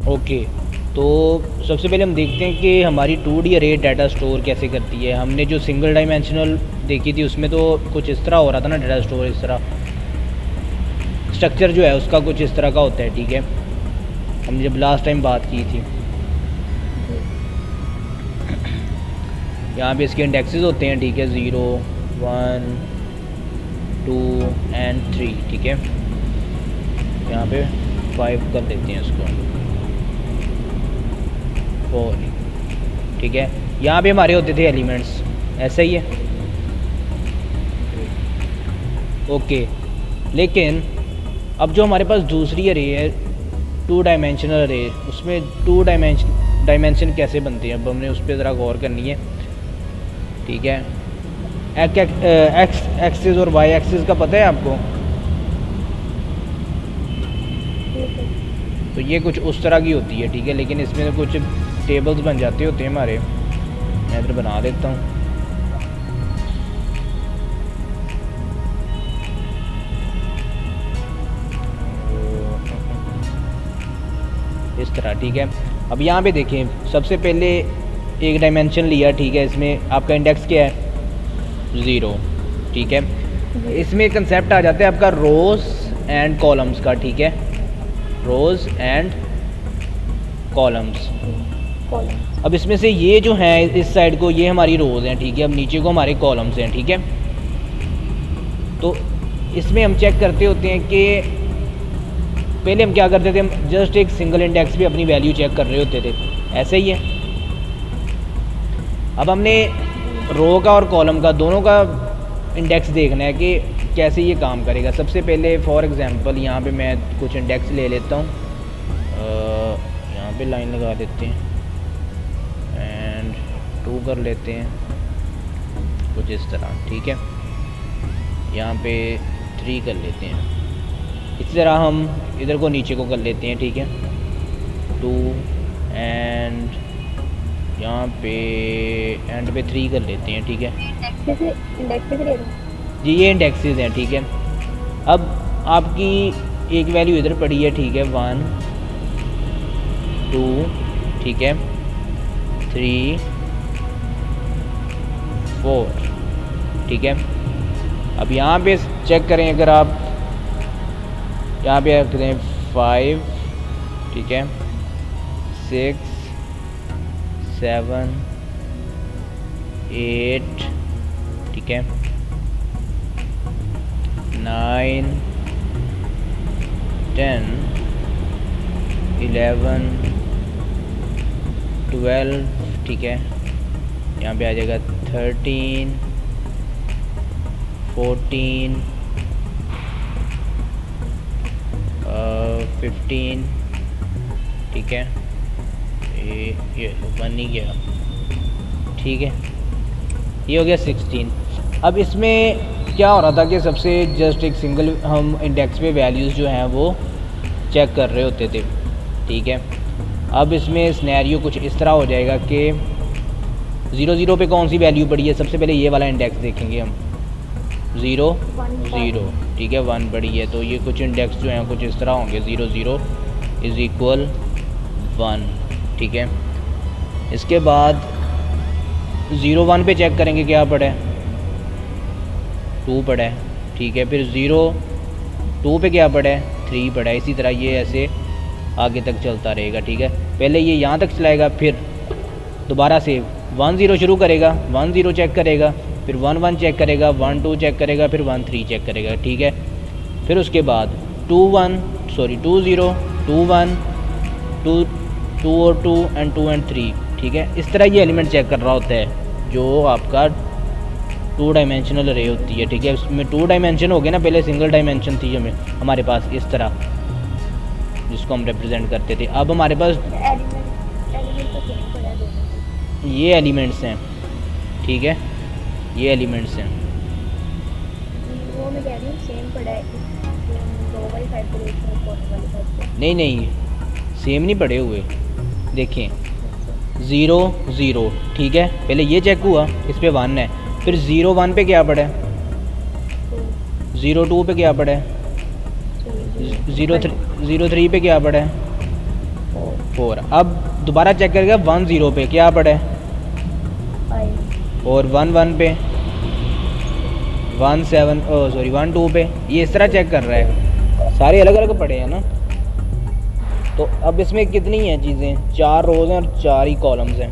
Okay, तो सबसे पहले हम देखते हैं कि हमारी 2D अरे डाटा स्टोर कैसे करती है। हमने जो सिंगल डायमेंशनल देखी थी उसमें तो कुछ इस तरह हो रहा था ना, डाटा स्टोर इस तरह स्ट्रक्चर जो है उसका कुछ इस तरह का होता है, ठीक है। हमने जब लास्ट टाइम बात की थी, यहाँ पे इसके इंडेक्सेस होते हैं, ठीक है, 0 1 2 एंड 3, ठीक है। यहाँ पे 5 कर देते हैं इसको, 4, ठीक है। यहाँ पे हमारे होते थे एलिमेंट्स, ऐसा ही है, ओके। लेकिन अब जो हमारे पास दूसरी अरे है 2 डायमेंशनल अरे, उसमें 2 डायमेंशन कैसे बनते हैं, अब हमने उस पर ज़रा गौर करनी है, ठीक है। एक्स एक्सिस और वाई एक्सिस का पता है आपको? तो ये कुछ उस तरह की होती है, ठीक है, लेकिन इसमें कुछ टेबल्स बन जाते होते हैं हमारे। मैं इधर बना देता हूँ, इस तरह, ठीक है। अब यहाँ पे देखें, सबसे पहले एक डायमेंशन लिया, ठीक है, इसमें आपका इंडेक्स क्या है? 0, ठीक है। इसमें कंसेप्ट आ जाता है आपका रोज़ एंड कॉलम्स का, ठीक है, रोज़ एंड कॉलम्स। अब इसमें से ये जो है इस साइड को ये हमारी रोज़ हैं, ठीक है, अब नीचे को हमारे कॉलम्स हैं, ठीक है। तो इसमें हम चेक करते होते हैं कि पहले हम क्या करते थे, हम जस्ट एक सिंगल इंडेक्स पे अपनी वैल्यू चेक कर रहे होते थे, ऐसे ही है। अब हमने रो का और कॉलम का दोनों का इंडेक्स देखना है कि कैसे ये काम करेगा। सबसे पहले फॉर एग्जांपल यहाँ पे मैं कुछ इंडेक्स ले लेता हूँ, यहाँ पे लाइन लगा देते हैं एंड 2 कर लेते हैं, कुछ इस तरह, ठीक है। यहाँ पे 3 कर लेते हैं, इसी तरह हम इधर को नीचे को कर लेते हैं, ठीक है, 2 एंड यहाँ पे एंड पे 3 कर लेते हैं, ठीक है। जी ये इंडेक्सेस हैं, ठीक है। अब आपकी एक वैल्यू इधर पड़ी है, ठीक है, 1 2, ठीक है, 3 4, ठीक है। अब यहाँ पे चेक करें, अगर आप यहाँ पे रख दें 5, ठीक है, 6 7 8, ठीक है, 9 10 11 12, ठीक है। यहाँ पे आ जाएगा 13 14 15, ठीक है। ये 1 नहीं गया, ठीक है, ये हो गया 16। अब इसमें क्या हो रहा था कि सबसे जस्ट एक सिंगल हम इंडेक्स पे वैल्यूज़ जो हैं वो चेक कर रहे होते थे, ठीक है। अब इसमें सिनेरियो कुछ इस तरह हो जाएगा कि 0 0 पे कौन सी वैल्यू पड़ी है, सबसे पहले ये वाला इंडेक्स देखेंगे हम, 0 0, ठीक है, 1 पड़ी है, तो ये कुछ इंडेक्स जो हैं कुछ इस तरह होंगे, 0 0 इज़ इक्वल 1, ठीक है। इसके बाद 0 1 पे चेक करेंगे क्या पड़ा है, 2 पड़ा है, ठीक है। फिर 0 2 पे क्या पड़ा है, 3 पड़ा है। इसी तरह ये ऐसे आगे तक चलता रहेगा, ठीक है। पहले ये यहाँ तक चलाएगा, फिर दोबारा से 1 0 शुरू करेगा, 1 0 चेक करेगा, फिर 1 1 चेक करेगा, 1 2 चेक करेगा, फिर 1 3 चेक करेगा, ठीक है। फिर उसके बाद 2 0 2 1 2 और 2 एंड 2 एंड 3, ठीक है। इस तरह ये एलिमेंट चेक कर रहा होता है जो आपका 2 डायमेंशनल अरे होती है, ठीक है। उसमें 2 डायमेंशन हो गए ना, पहले सिंगल डायमेंशन थी हमें हमारे पास इस तरह, जिसको हम रिप्रेजेंट करते थे। अब हमारे पास ये एलिमेंट्स हैं, ठीक है, ये एलिमेंट्स हैं। नहीं सेम नहीं पड़े हुए, देखें 0 0, ठीक है, पहले ये चेक हुआ, इस पे 1 है, फिर 0 1 पे क्या पड़ा है, 0 2 पे क्या पड़ा है, 0 3 पे क्या पड़ा है, 4। अब दोबारा चेक करेगा 1 0 पे क्या पड़ा है 5 और 1 1 पे 1 7 सॉरी 1 2 पे, ये इस तरह चेक कर रहा है, सारे अलग अलग पड़े हैं ना। तो अब इसमें कितनी हैं चीज़ें, 4 रोज़ हैं और 4 ही कॉलम्स हैं।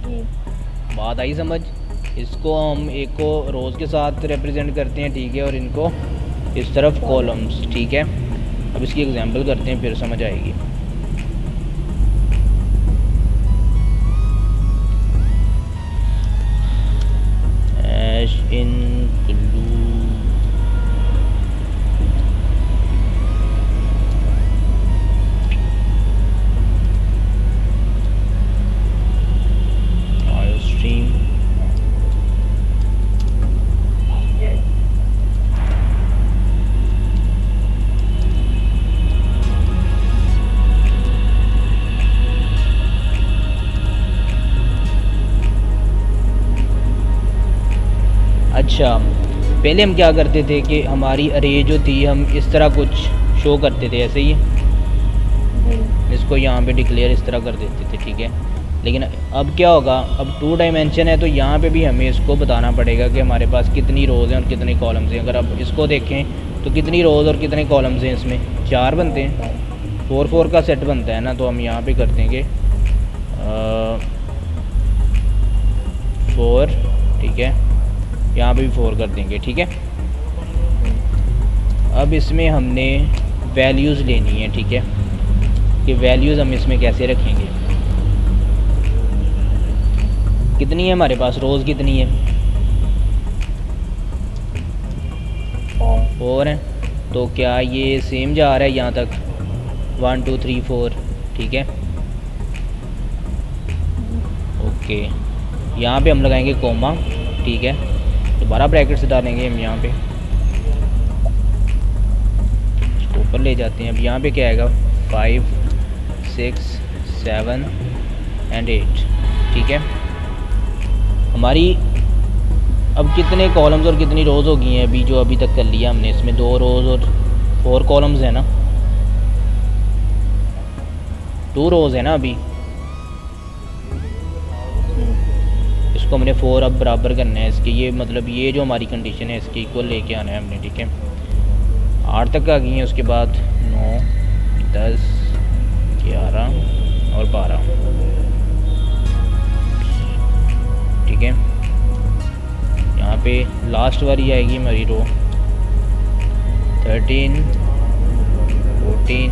जी बात आई समझ। इसको हम एक को रोज़ के साथ रिप्रेजेंट करते हैं, ठीक है, और इनको इस तरफ कॉलम्स, ठीक है। अब इसकी एग्जांपल करते हैं फिर समझ आएगी। ऐश include stream अच्छा, पहले हम क्या करते थे कि हमारी अरे जो थी हम इस तरह कुछ शो करते थे, ऐसे ही जी इसको यहाँ पे डिक्लेयर इस तरह कर देते थे, ठीक है। लेकिन अब क्या होगा, अब 2 डायमेंशन है तो यहाँ पे भी हमें इसको बताना पड़ेगा कि हमारे पास कितनी रोज़ हैं और कितने कॉलम्स हैं। अगर अब इसको देखें तो कितनी रोज़ और कितने कॉलम्स हैं, इसमें 4 बनते हैं, 4 4 का सेट बनता है ना। तो हम यहाँ पे कर देंगे 4, ठीक है, यहाँ पे भी 4 कर देंगे, ठीक है। अब इसमें हमने वैल्यूज़ लेनी है, ठीक है, कि वैल्यूज़ हम इसमें कैसे रखेंगे। कितनी है हमारे पास रोज़, कितनी है 4 है। तो क्या ये सेम जा रहा है यहाँ तक 1 2 3 4, ठीक है। ओके, यहाँ पे हम लगाएंगे कोमा, ठीक है, दोबारा ब्रैकेट्स डालेंगे हम यहाँ पे, इसको ऊपर ले जाते हैं। अब यहाँ पे क्या आएगा 5 6 7 एंड 8, ठीक है। हमारी अब कितने कॉलम्स और कितनी रोज़ हो गई हैं अभी, जो अभी तक कर लिया हमने, इसमें 2 रोज़ और 4 कॉलम्स हैं ना, 2 रोज़ है ना अभी। इसको हमने 4 अब बराबर करना है इसके, ये मतलब ये जो हमारी कंडीशन है इसके इक्वल लेके आना है हमने, ठीक है। 8 तक आ गई हैं, उसके बाद 9 10 11 और 12, ठीक है। यहाँ पे लास्ट वाली आएगी हमारी रो 13 14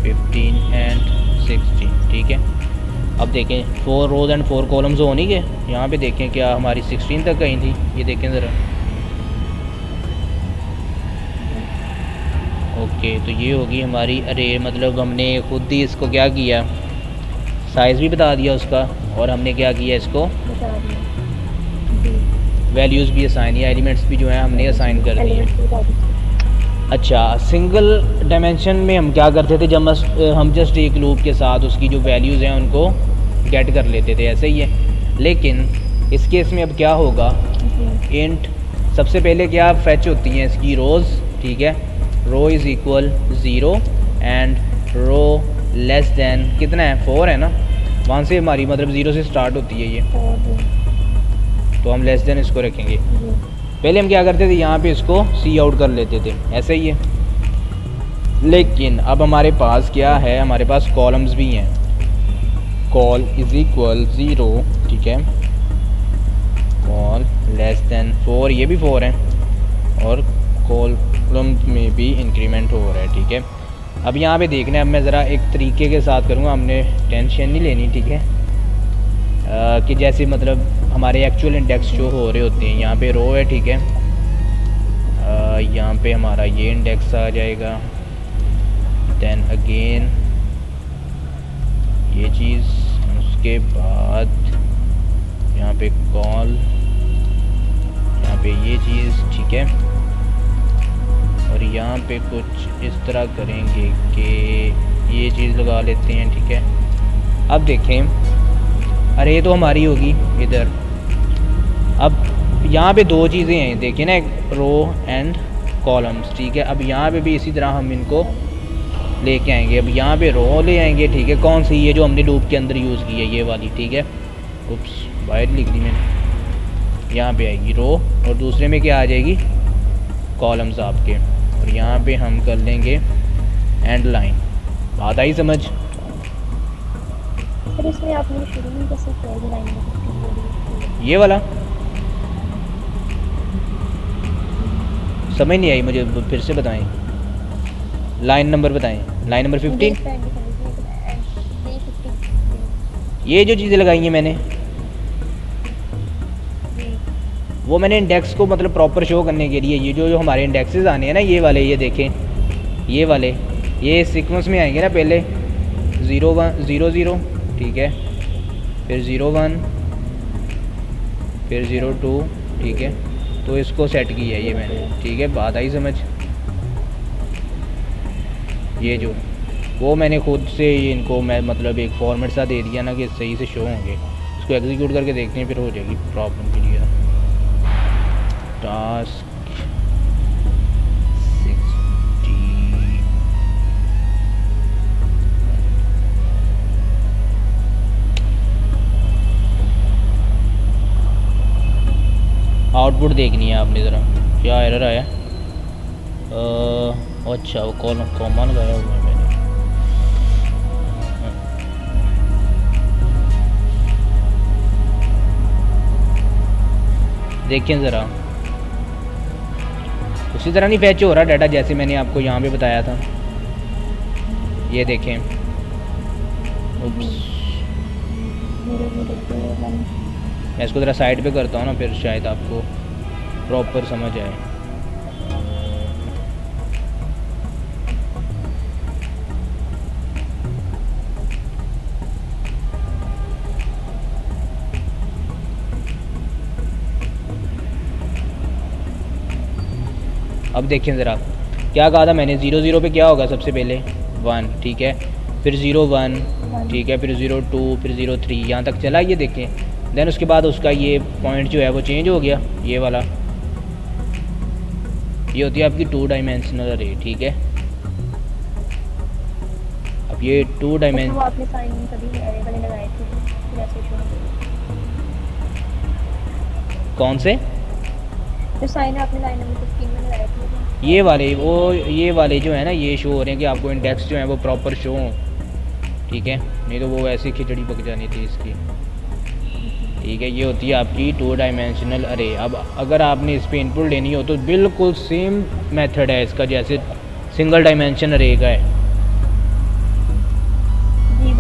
15 एंड 16, ठीक है। अब देखें 4 रोज़ एंड 4 कॉलम्स हो नहीं गए, यहाँ पे देखें क्या हमारी 16 तक गई थी, ये देखें ज़रा। ओके, तो ये होगी हमारी अरे, मतलब हमने खुद ही इसको क्या किया, साइज़ भी बता दिया उसका, और हमने क्या किया इसको बता दिया जी वैल्यूज़ भी असाइन, या एलिमेंट्स भी जो है हमने असाइन कर दिए। अच्छा, सिंगल डायमेंशन में हम क्या करते थे, जब हम जस्ट एक लूप के साथ उसकी जो वैल्यूज़ हैं उनको गेट कर लेते थे, ऐसे ही है। लेकिन इस केस में अब क्या होगा, इंट सबसे पहले क्या फैच होती हैं इसकी रोज़, ठीक है। Row is equal 0 and row less than कितना है 4 है ना, वहाँ से हमारी मतलब 0 से स्टार्ट होती है ये, तो हम लेस देन इसको रखेंगे। पहले हम क्या करते थे, यहाँ पे इसको सी आउट कर लेते थे, ऐसे ही है। लेकिन अब हमारे पास क्या है, हमारे पास कॉलम्स भी हैं, कॉल इज़ इक्वल 0, ठीक है, कॉल लेस दैन 4, ये भी 4 है, और कॉलम में भी इंक्रीमेंट हो रहा है, ठीक है। अब यहाँ पे देखना है, अब मैं ज़रा एक तरीके के साथ करूँगा, हमने टेंशन नहीं लेनी, ठीक है, कि जैसे मतलब हमारे एक्चुअल इंडेक्स जो हो रहे होते हैं, यहाँ पे रो है, ठीक है, यहाँ पे हमारा ये इंडेक्स आ जाएगा, देन अगेन ये चीज़, उसके बाद यहाँ पे कॉल, यहाँ पे ये चीज़, ठीक है, और यहाँ पे कुछ इस तरह करेंगे कि ये चीज़ लगा लेते हैं, ठीक है। अब देखें, अरे ये तो हमारी होगी इधर। अब यहाँ पे 2 चीज़ें हैं, देखिए ना, एक रो एंड कॉलम्स, ठीक है। अब यहाँ पे भी इसी तरह हम इनको लेके आएंगे। अब यहाँ पे रो ले आएंगे, ठीक है। कौन सी? ये जो हमने लूप के अंदर यूज़ की है, ये वाली, ठीक है। उप्स, वाइट लिख दी मैंने। यहाँ पे आएगी रो, और दूसरे में क्या आ जाएगी? कॉलम्स आपके। और यहाँ पे हम कर लेंगे एंड लाइन। बात आई समझ? फिर इसमें आपने शुरू में कैसे किया है लाइन में? ये वाला समझ नहीं आई मुझे, फिर से बताएं। लाइन नंबर बताएं। Line number 15। ये जो चीज़ें लगाई हैं मैंने, वो मैंने इंडेक्स को मतलब प्रॉपर शो करने के लिए, ये जो हमारे इंडेक्सेस आने हैं ना, ये वाले, ये देखें, ये वाले, ये सीक्वेंस में आएंगे ना। पहले 0 1 0 0, ठीक है, फिर 0 1, फिर 0 2, ठीक है। तो इसको सेट किया है ये मैंने, ठीक है। बात आई समझ? ये जो वो मैंने खुद से इनको मैं मतलब एक फॉर्मेट सा दे दिया ना कि सही से शो होंगे। इसको एग्जीक्यूट करके देखते हैं, फिर हो जाएगी प्रॉब्लम क्लियर। टास्क 60 आउटपुट देखनी है आपने ज़रा, क्या एरर आया? अच्छा, वो कॉमा लगाया हुआ है मैंने। देखें ज़रा, उसी तरह नहीं फैच हो रहा डाटा जैसे मैंने आपको यहाँ पे बताया था। ये देखें। उप्स, मैं इसको ज़रा साइड पे करता हूँ ना, फिर शायद आपको प्रॉपर समझ आए। अब देखें ज़रा, क्या कहा था मैंने? 0 0 पे क्या होगा? सबसे पहले 1, ठीक है, फिर 0 1, ठीक है, फिर 0 2, फिर 0 3, यहाँ तक चला। ये देखें। देन उसके बाद उसका ये पॉइंट जो है वो चेंज हो गया, ये वाला। ये होती है आपकी 2 डायमेंशनल अरे, ठीक है। अब ये 2 डायमेंशन, वो आपने साइन कभी एरे वाले लगाए थे, जैसे शो कौन से? जो साइन आपने लाइन नंबर 15 में लगाए थे, ये वाले, वो ये वाले जो है ना, ये शो हो रहे हैं कि आपको इंडेक्स जो है वो प्रॉपर शो हो, ठीक है। नहीं तो वो ऐसी खिचड़ी पक जानी थी इसकी, ठीक है। ये होती है आपकी 2 डायमेंशनल अरे। अब अगर आपने इस पर इनपुट लेनी हो तो बिल्कुल सेम मेथड है इसका जैसे सिंगल डायमेंशन अरे का है। जी,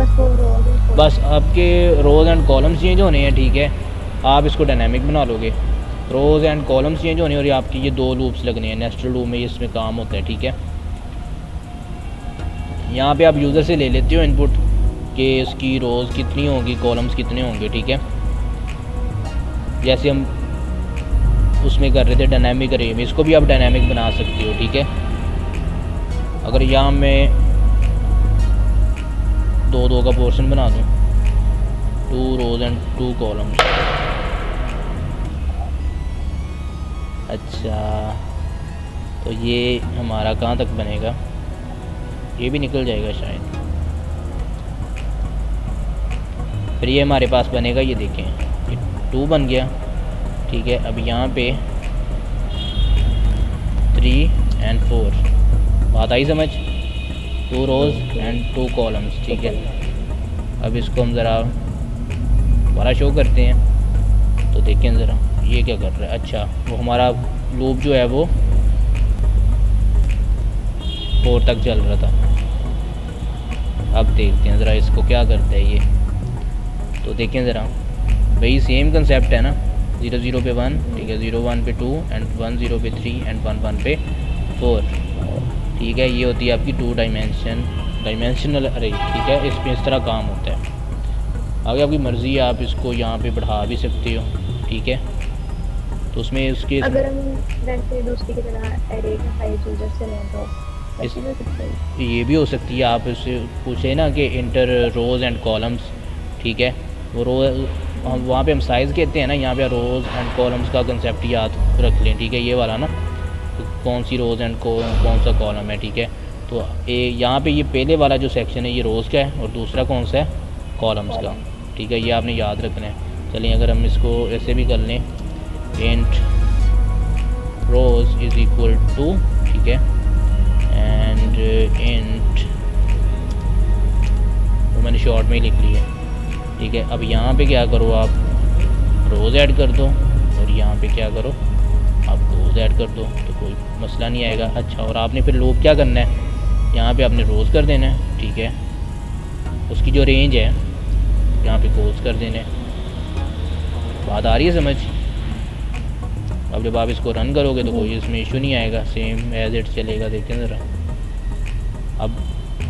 बस आपके रोज़ एंड कॉलम्स चेंज होने हैं, ठीक है। आप इसको डायनामिक बना लोगे, रोज़ एंड कॉलम्स चेंज होने और ये आपकी ये 2 लूप्स लगने हैं। नेस्टेड लूप में इसमें काम होता है, ठीक है। यहाँ पे आप यूज़र से ले लेते हो इनपुट कि इसकी रोज़ कितनी होंगी, कॉलम्स कितने होंगे, ठीक है। जैसे हम उसमें कर रहे थे डायनामिक अरे में, इसको भी आप डायनामिक बना सकते हो, ठीक है। अगर यहाँ मैं 2 2 का पोर्शन बना दूँ, 2 रोज़ एंड 2 कॉलम्स। अच्छा, तो ये हमारा कहाँ तक बनेगा? ये भी निकल जाएगा शायद। फिर ये हमारे पास बनेगा, ये देखें, ये 2 बन गया, ठीक है। अब यहाँ पे 3 and 4, बात आई समझ? 2 रोज़ एंड 2 कॉलम्स, ठीक है। अब इसको हम ज़रा दोबारा शो करते हैं तो देखें ज़रा ये क्या कर रहा है। अच्छा, वो हमारा लूप जो है वो 4 तक चल रहा था। अब देखते हैं ज़रा इसको क्या करता है ये। तो देखें ज़रा, वही सेम कंसेप्ट है ना, 0 0 पे 1, ठीक है, 0 1 पे 2 एंड 1 0 पे 3 एंड 1 1 पे 4, ठीक है। ये होती है आपकी 2 डायमेंशनल अरे, ठीक है। इसमें इस तरह काम होता है। आगे आपकी मर्ज़ी है, आप इसको यहाँ पे बढ़ा भी सकते हो, ठीक है। तो उसमें उसके अगर हम वैसे दूसरी की तरह एरे का साइज यूजर से लें तो ये भी हो सकती है। आप उससे पूछे ना कि इंटर रोज़ एंड कॉलम्स, ठीक है। वो रोज़ वहाँ पे हम साइज़ कहते हैं ना, यहाँ पे रोज़ एंड कॉलम्स का कंसेप्ट याद रख लें, ठीक है, ये वाला ना। तो कौन सी रोज़ एंड कौन सा कॉलम है, ठीक है। तो यहाँ पे ये पहले वाला जो सेक्शन है ये रोज़ का है और दूसरा कौन सा है, कॉलम्स का, ठीक है। ये आपने याद रखना है। चलिए अगर हम इसको ऐसे भी कर लें, int rows is equal to, ठीक है, एंड इंट, तो मैंने शॉर्ट में ही लिख लिया, ठीक है। अब यहाँ पे क्या करो आप, रोज़ ऐड कर दो और यहाँ पे क्या करो आप रोज़ ऐड कर दो, तो कोई मसला नहीं आएगा। अच्छा, और आपने फिर लूप क्या करना है, यहाँ पे आपने रोज़ कर देना है, ठीक है। उसकी जो रेंज है यहाँ पे कोर्स कर देना है। बात आ रही है समझ। अब जब आप इसको रन करोगे तो कोई इसमें इशू नहीं आएगा, सेम एज इट चलेगा। देखें ज़रा, अब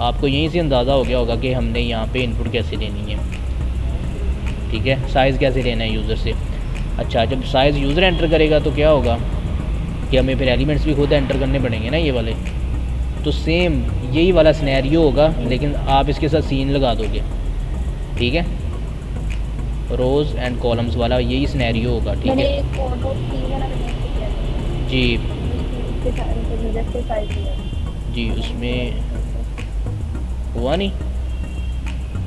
आपको यहीं से अंदाज़ा हो गया होगा कि हमने यहाँ पे इनपुट कैसे लेनी है, ठीक है, साइज़ कैसे लेना है यूज़र से। अच्छा, जब साइज़ यूज़र एंटर करेगा तो क्या होगा कि हमें फिर एलिमेंट्स भी खुद एंटर करने पड़ेंगे ना, ये वाले। तो सेम यही वाला सिनेरियो होगा, लेकिन आप इसके साथ सीन लगा दोगे, ठीक है। रोज़ एंड कॉलम्स वाला यही सिनेरियो होगा, ठीक है जी। जी, उसमें हुआ नहीं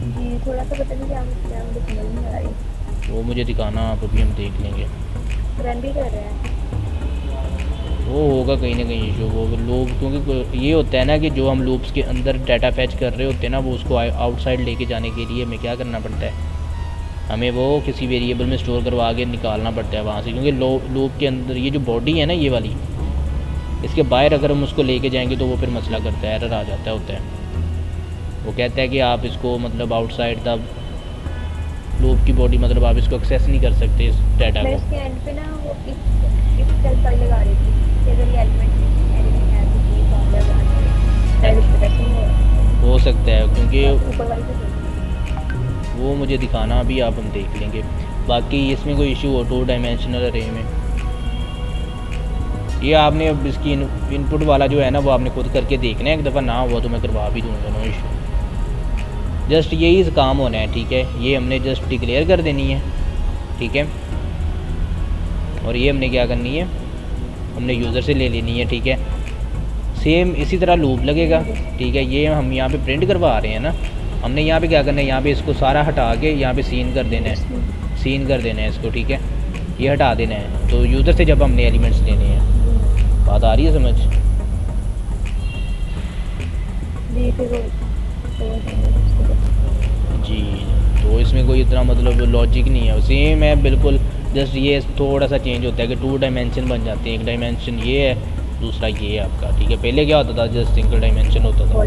जी, थोड़ा सा पता नहीं क्या मुझे समझ नहीं आ रही। वो मुझे दिखाना, आप अभी हम देख लेंगे। रन भी कर रहे हैं वो होगा कहीं ना कहीं इशू, वो लोग, क्योंकि ये होता है ना कि जो हम लूप्स के अंदर डाटा फैच कर रहे होते हैं ना, वो उसको आउटसाइड लेके जाने के लिए हमें क्या करना पड़ता है, हमें वो किसी वेरिएबल में स्टोर करवा के निकालना पड़ता है वहाँ से। क्योंकि लूप के अंदर ये जो बॉडी है ना, ये वाली, इसके बाहर अगर हम उसको लेके जाएंगे तो वो फिर मसला करता है, एरर आ जाता होता है। वो कहता है कि आप इसको मतलब आउटसाइड द लूप की बॉडी, मतलब आप इसको एक्सेस नहीं कर सकते इस डाटा मैं को। इसके एंड पे ना वो इफ सेल फाइल लगा रही थी कि अगर ये एलिमेंट है तो ये फॉर्म लगाना है, हो सकता है, क्योंकि ऊपर वाली से वो मुझे दिखाना अभी, आप हम देख लेंगे। बाकी इसमें कोई इशू हो 2 डायमेंशनल अरे में, ये आपने अब इसकी इनपुट वाला जो है ना वो आपने खुद करके देखना है। एक दफ़ा ना हुआ तो मैं करवा भी दूँगा, नो इशू। जस्ट यही काम होना है, ठीक है। ये हमने जस्ट डिक्लेयर कर देनी है, ठीक है। और ये हमने क्या करनी है, हमने यूज़र से ले लेनी है, ठीक है। सेम इसी तरह लूप लगेगा, ठीक है। ये हम यहाँ पे प्रिंट करवा रहे हैं ना, हमने यहाँ पे क्या करना है, यहाँ पे इसको सारा हटा के यहाँ पे सीन कर देना है, सीन कर देना है इसको, ठीक है। ये हटा देना है, तो यूज़र से जब हमने एलिमेंट्स लेने हैं। बात आ रही है समझ। जी, तो इसमें कोई इतना मतलब लॉजिक नहीं है, सेम है बिल्कुल। जस्ट ये थोड़ा सा चेंज होता है कि 2 डायमेंशन बन जाते हैं। एक डायमेंशन ये है, दूसरा ये है आपका, ठीक है। पहले क्या होता था, जस्ट सिंगल डायमेंशन होता था,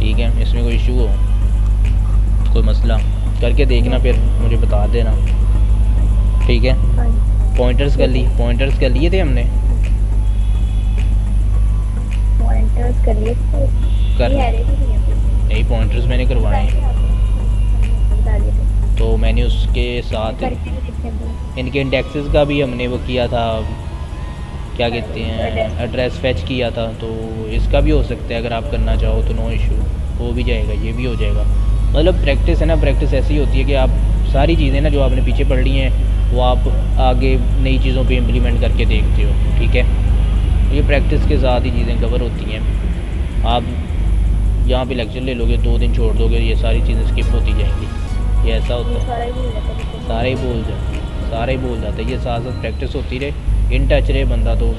ठीक है। इसमें कोई इशू हो, कोई मसला करके देखना, फिर मुझे बता देना, ठीक है। पॉइंटर्स कर लिए थे हमने, पॉइंटर्स कर लिए कर नहीं, पॉइंटर्स मैंने करवाए हैं, तो मैंने उसके साथ इनके इंडेक्सेस का भी हमने वो किया था, क्या कहते हैं, एड्रेस फैच किया था। तो इसका भी हो सकता है, अगर आप करना चाहो तो नो इशू, हो भी जाएगा, ये भी हो जाएगा। मतलब प्रैक्टिस है ना, प्रैक्टिस ऐसी होती है कि आप सारी चीज़ें ना जो आपने पीछे पढ़ ली हैं वो आप आगे नई चीज़ों पे इम्प्लीमेंट करके देखते हो, ठीक है। ये प्रैक्टिस के साथ ही चीज़ें कवर होती हैं। आप यहाँ पे लेक्चर ले लोगे, 2 दिन छोड़ दोगे, ये सारी चीज़ें स्किप होती जाएंगी। ये ऐसा होता है, सारे ही भूल जाते हैं, ये साथ साथ प्रैक्टिस होती रहे, इन टच रहे बंदा, तो